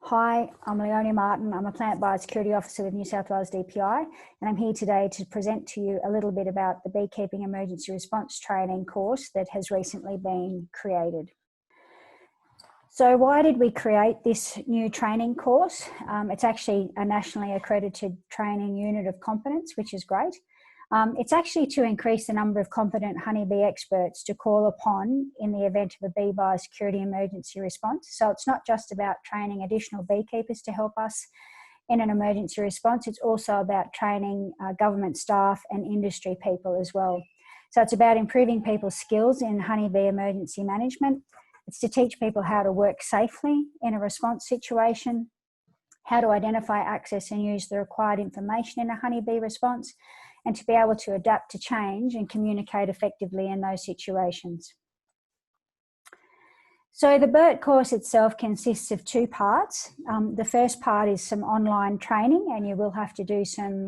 Hi, I'm Leonie Martin. I'm a Plant Biosecurity Officer with New South Wales DPI, and I'm here today to present to you a little bit about the Beekeeping Emergency Response Training course that has recently been created. So why did we create this new training course? It's actually a nationally accredited training unit of competence, which is great. It's actually to increase the number of competent honeybee experts to call upon in the event of a bee biosecurity emergency response. So it's not just about training additional beekeepers to help us in an emergency response, it's also about training government staff and industry people as well. So it's about improving people's skills in honeybee emergency management. It's to teach people how to work safely in a response situation, how to identify, access and use the required information in a honeybee response, and to be able to adapt to change and communicate effectively in those situations. So the BERT course itself consists of two parts. The first part is some online training, and you will have to do some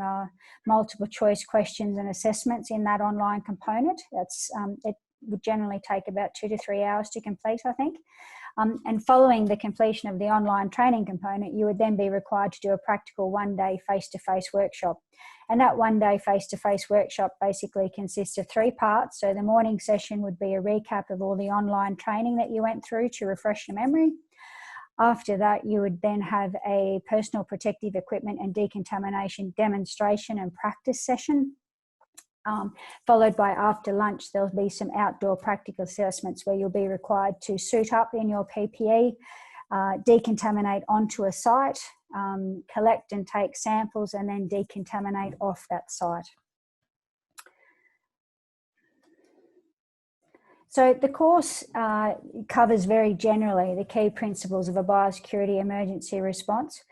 multiple choice questions and assessments in that online component. It would generally take about 2 to 3 hours to complete, I think. And following the completion of the online training component, you would then be required to do a practical one-day face-to-face workshop. And that one-day face-to-face workshop basically consists of 3 parts. So the morning session would be a recap of all the online training that you went through to refresh your memory. After that, you would then have a personal protective equipment and decontamination demonstration and practice session. Followed by after lunch, there'll be some outdoor practical assessments where you'll be required to suit up in your PPE, decontaminate onto a site, collect and take samples, and then decontaminate off that site. So the course covers very generally the key principles of a biosecurity emergency response.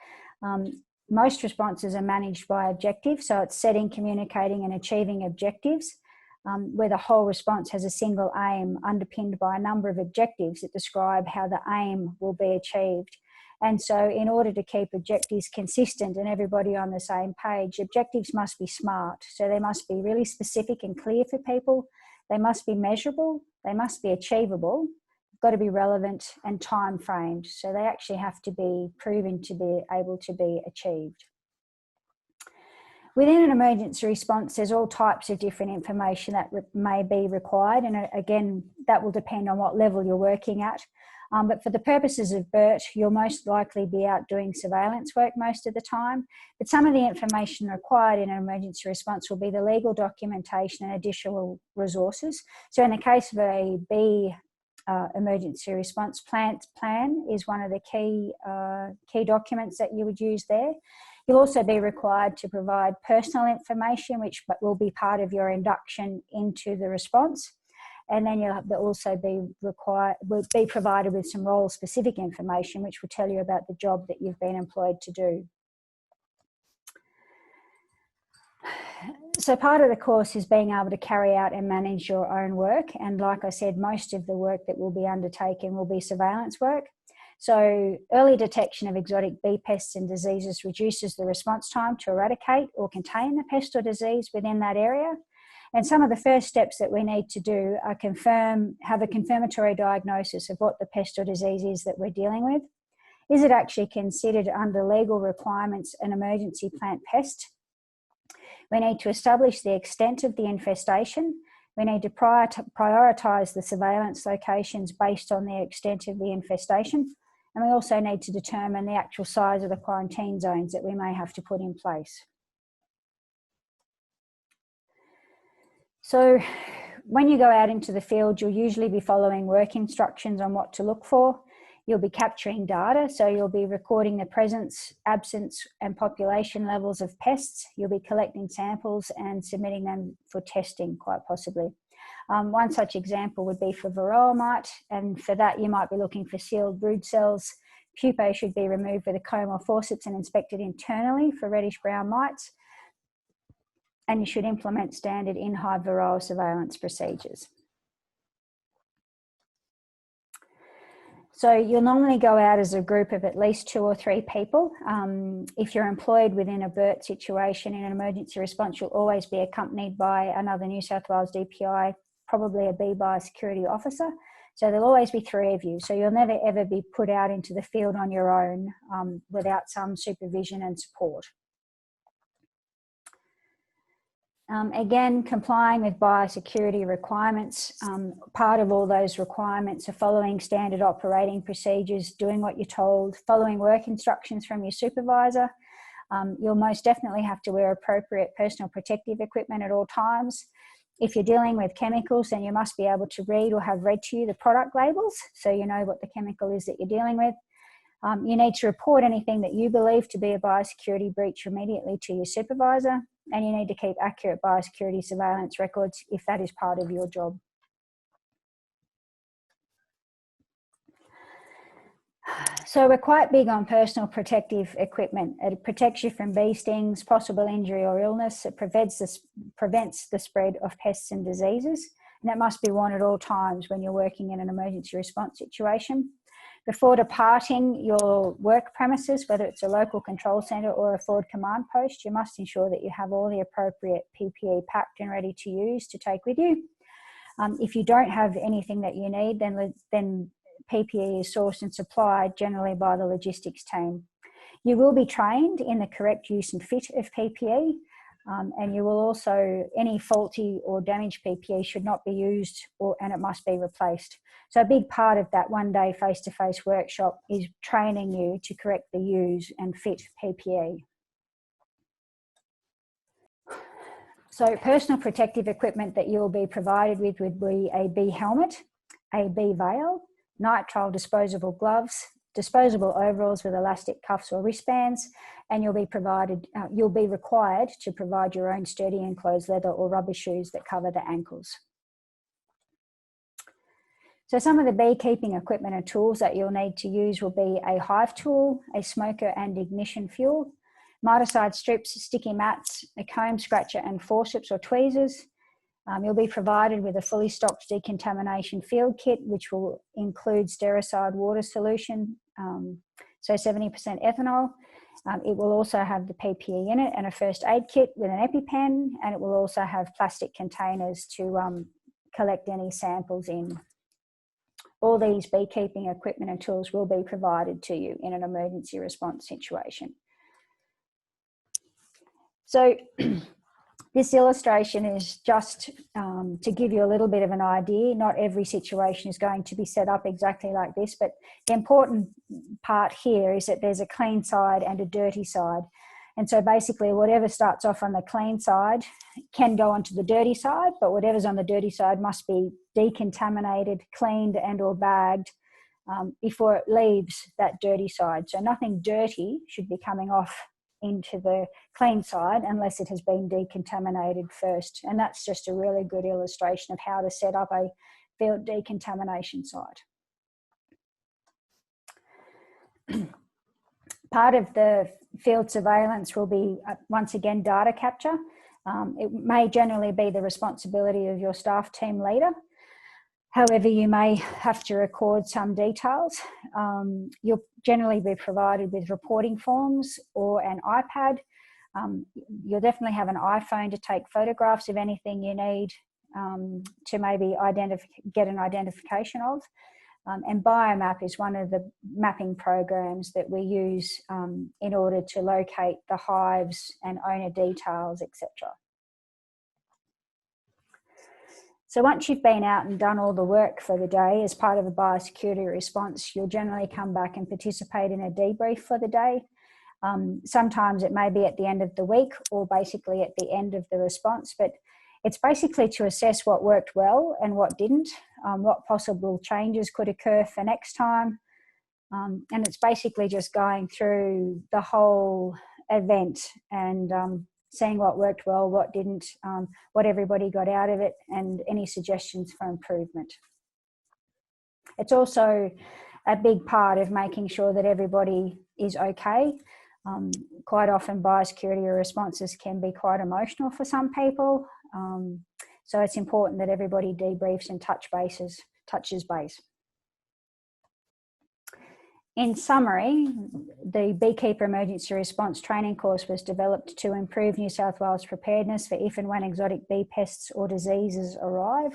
Most responses are managed by objectives, so it's setting, communicating and achieving objectives, where the whole response has a single aim underpinned by a number of objectives that describe how the aim will be achieved. And so in order to keep objectives consistent and everybody on the same page, objectives must be SMART. So they must be really specific and clear for people. They must be measurable, they must be achievable, got to be relevant and time framed. So they actually have to be proven to be able to be achieved. Within an emergency response, there's all types of different information that may be required. And again, that will depend on what level you're working at. But for the purposes of BERT, you'll most likely be out doing surveillance work most of the time. But some of the information required in an emergency response will be the legal documentation and additional resources. So in the case of a bee emergency response plan is one of the key documents that you would use there. You'll also be required to provide personal information, which will be part of your induction into the response. And then you'll also will be provided with some role-specific information, which will tell you about the job that you've been employed to do. So part of the course is being able to carry out and manage your own work. And like I said, most of the work that will be undertaken will be surveillance work. So early detection of exotic bee pests and diseases reduces the response time to eradicate or contain the pest or disease within that area. And some of the first steps that we need to do are have a confirmatory diagnosis of what the pest or disease is that we're dealing with. Is it actually considered under legal requirements an emergency plant pest? We need to establish the extent of the infestation. We need to prioritise the surveillance locations based on the extent of the infestation. And we also need to determine the actual size of the quarantine zones that we may have to put in place. So when you go out into the field, you'll usually be following work instructions on what to look for. You'll be capturing data, so you'll be recording the presence, absence and population levels of pests. You'll be collecting samples and submitting them for testing, quite possibly. One such example would be for varroa mite, and for that you might be looking for sealed brood cells. Pupae should be removed with a comb or forceps and inspected internally for reddish-brown mites. And you should implement standard in-hive varroa surveillance procedures. So you'll normally go out as a group of at least 2 or 3 people. If you're employed within a BERT situation in an emergency response, you'll always be accompanied by another New South Wales DPI, probably a bee biosecurity officer. So there'll always be 3 of you. So you'll never ever be put out into the field on your own without some supervision and support. Again, complying with biosecurity requirements. Part of all those requirements are following standard operating procedures, doing what you're told, following work instructions from your supervisor. You'll most definitely have to wear appropriate personal protective equipment at all times. If you're dealing with chemicals, then you must be able to read or have read to you the product labels, so you know what the chemical is that you're dealing with. You need to report anything that you believe to be a biosecurity breach immediately to your supervisor, and you need to keep accurate biosecurity surveillance records if that is part of your job. So we're quite big on personal protective equipment. It protects you from bee stings, possible injury or illness. It prevents the spread of pests and diseases, and that must be worn at all times when you're working in an emergency response situation. Before departing your work premises, whether it's a local control centre or a forward command post, you must ensure that you have all the appropriate PPE packed and ready to use to take with you. If you don't have anything that you need, then PPE is sourced and supplied generally by the logistics team. You will be trained in the correct use and fit of PPE, and you will also, any faulty or damaged PPE should not be used and it must be replaced. So a big part of that one-day face-to-face workshop is training you to correctly use and fit PPE. So personal protective equipment that you'll be provided with would be a bee helmet, a bee veil, nitrile disposable gloves, disposable overalls with elastic cuffs or wristbands, and you'll be required to provide your own sturdy enclosed leather or rubber shoes that cover the ankles. So some of the beekeeping equipment and tools that you'll need to use will be a hive tool, a smoker and ignition fuel, miticide strips, sticky mats, a comb scratcher and forceps or tweezers. You'll be provided with a fully stocked decontamination field kit, which will include stericidal water solution, so 70% ethanol. It will also have the PPE in it and a first aid kit with an EpiPen, and it will also have plastic containers to collect any samples in. All these beekeeping equipment and tools will be provided to you in an emergency response situation. So this illustration is just to give you a little bit of an idea. Not every situation is going to be set up exactly like this, but the important part here is that there's a clean side and a dirty side. And so basically whatever starts off on the clean side can go onto the dirty side, but whatever's on the dirty side must be decontaminated, cleaned and or bagged before it leaves that dirty side. So nothing dirty should be coming off into the clean side unless it has been decontaminated first. And that's just a really good illustration of how to set up a field decontamination site. Part of the field surveillance will be, once again, data capture. It may generally be the responsibility of your staff team leader. However, you may have to record some details. You'll generally be provided with reporting forms or an iPad. You'll definitely have an iPhone to take photographs of anything you need to maybe get an identification of. And Biomap is one of the mapping programs that we use in order to locate the hives and owner details, etc. So once you've been out and done all the work for the day as part of a biosecurity response, you'll generally come back and participate in a debrief for the day. Sometimes it may be at the end of the week or basically at the end of the response, but it's basically to assess what worked well and what didn't, what possible changes could occur for next time. And it's basically just going through the whole event and seeing what worked well, what didn't, what everybody got out of it, and any suggestions for improvement. It's also a big part of making sure that everybody is okay. Quite often biosecurity responses can be quite emotional for some people. So it's important that everybody debriefs and touches base. In summary, the Beekeeper Emergency Response Training course was developed to improve New South Wales preparedness for if and when exotic bee pests or diseases arrive.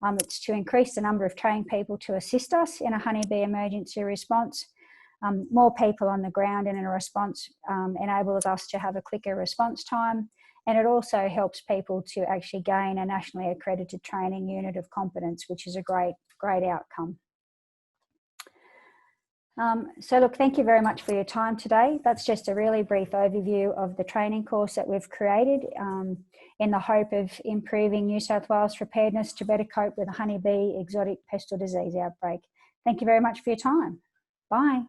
It's to increase the number of trained people to assist us in a honeybee emergency response. More people on the ground and in a response enables us to have a quicker response time, and it also helps people to actually gain a nationally accredited training unit of competence, which is a great outcome. So look, thank you very much for your time today. That's just a really brief overview of the training course that we've created in the hope of improving New South Wales preparedness to better cope with a honeybee exotic pest or disease outbreak. Thank you very much for your time. Bye.